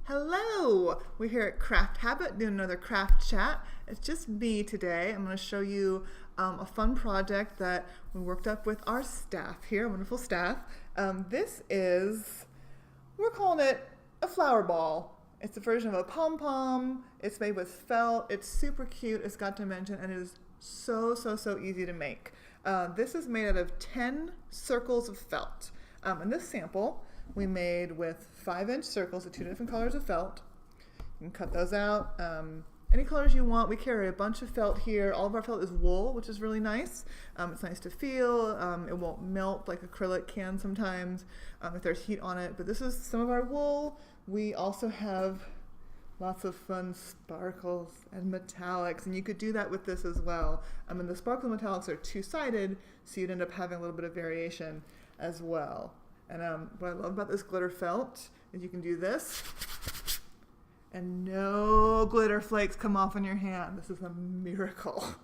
Hello! We're here at Craft Habit doing another craft chat. It's just me today. I'm going to show you a fun project that we worked up with our staff here, wonderful staff. We're calling it a flower ball. It's a version of a pom-pom. It's made with felt. It's super cute. It's got dimension and it is so easy to make. This is made out of 10 circles of felt. And this sample we made with 5-inch circles of 2 different colors of felt. You can cut those out. Any colors you want. We carry a bunch of felt here. All of our felt is wool, which is really nice. It's nice to feel. It won't melt like acrylic can sometimes if there's heat on it. But this is some of our wool. We also have lots of fun sparkles and metallics, and you could do that with this as well. And the sparkles and metallics are two-sided, so you'd end up having a little bit of variation as well. And what I love about this glitter felt is you can do this and no glitter flakes come off in your hand. This is a miracle.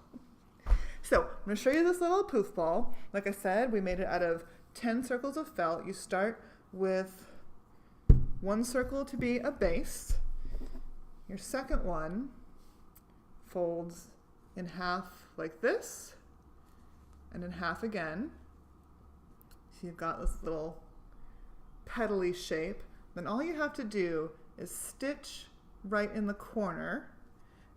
So I'm going to show you this little poof ball. Like I said, we made it out of 10 circles of felt. You start with one circle to be a base. Your second one folds in half like this and in half again. So you've got this little petally shape. Then all you have to do is stitch right in the corner,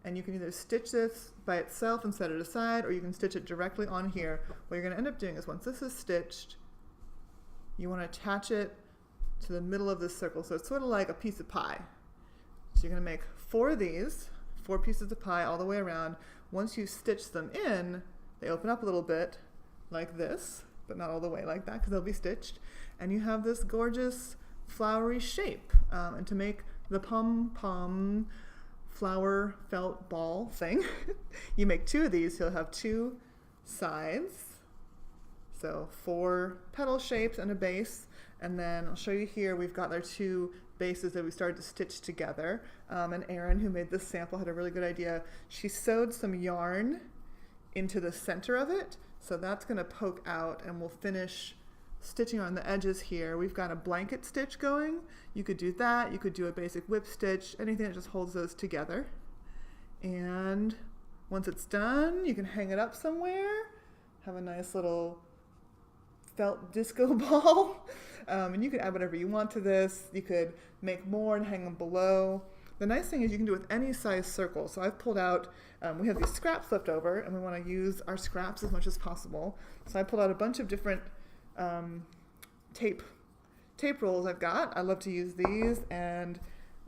and you can either stitch this by itself and set it aside, or you can stitch it directly on here. What you're going to end up doing is once this is stitched, you want to attach it to the middle of this circle, so it's sort of like a piece of pie. So you're going to make 4 of these, 4 pieces of pie all the way around. Once you stitch them in, they open up a little bit like this, but not all the way like that because they'll be stitched. And you have this gorgeous flowery shape. And to make the Pom Pom Flower felt ball thing, you make 2 of these. So you'll have 2 sides. So 4 petal shapes and a base. And then I'll show you here, we've got our 2 bases that we started to stitch together. And Erin, who made this sample, had a really good idea. She sewed some yarn into the center of it. So that's going to poke out, and we'll finish stitching on the edges here. We've got a blanket stitch going. You could do that. You could do a basic whip stitch, anything that just holds those together. And once it's done, you can hang it up somewhere, have a nice little felt disco ball. And you can add whatever you want to this. You could make more and hang them below. The nice thing is you can do it with any size circle. So I've pulled out, we have these scraps left over, and we want to use our scraps as much as possible. So I pulled out a bunch of different tape rolls I've got. I love to use these, and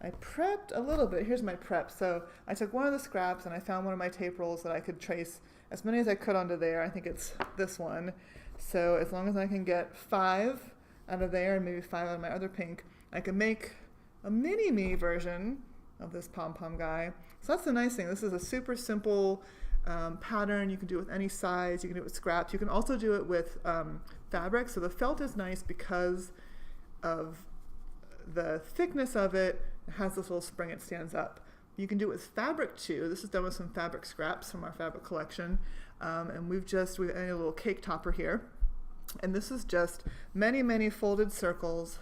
I prepped a little bit. Here's my prep. So I took one of the scraps, and I found one of my tape rolls that I could trace as many as I could onto there. I think it's this one. So as long as I can get 5 out of there and maybe 5 out of my other pink, I can make a mini-me version of this pom-pom guy. So that's the nice thing. This is a super simple pattern. You can do it with any size. You can do it with scraps. You can also do it with fabric. So the felt is nice because of the thickness of it. It has this little spring. It stands up. You can do it with fabric too. This is done with some fabric scraps from our fabric collection. And we've added a little cake topper here. And this is just many folded circles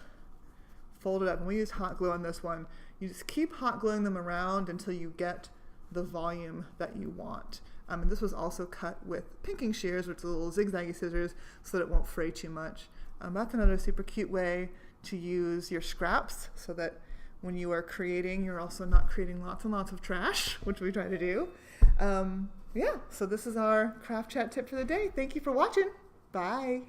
folded up. And we use hot glue on this one. You just keep hot gluing them around until you get the volume that you want. And this was also cut with pinking shears, which are little zigzaggy scissors, so that it won't fray too much. That's another super cute way to use your scraps, so that when you are creating, you're also not creating lots and lots of trash, which we try to do. Yeah, so this is our craft chat tip for the day. Thank you for watching. Bye.